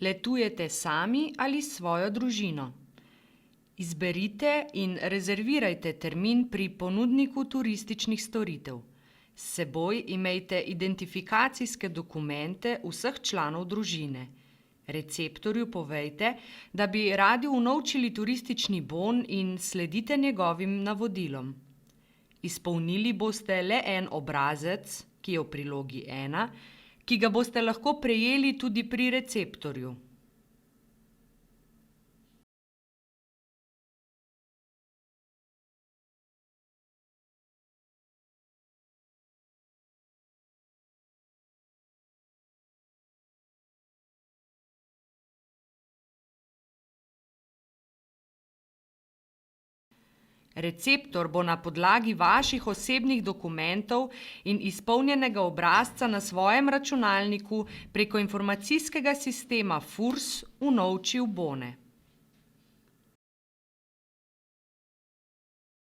Letujete sami ali s svojo družino? Izberite in rezervirajte termin pri ponudniku turističnih storitev. S seboj imejte identifikacijske dokumente vseh članov družine. Receptorju povejte, da bi radi unovčili turistični bon in sledite njegovim navodilom. Izpolnili boste le en obrazec, ki je v prilogi 1, ki ga boste lahko prejeli tudi pri receptorju. Receptor bo na podlagi vaših osebnih dokumentov in izpolnjenega obrazca na svojem računalniku preko informacijskega sistema FURS unovčil bone.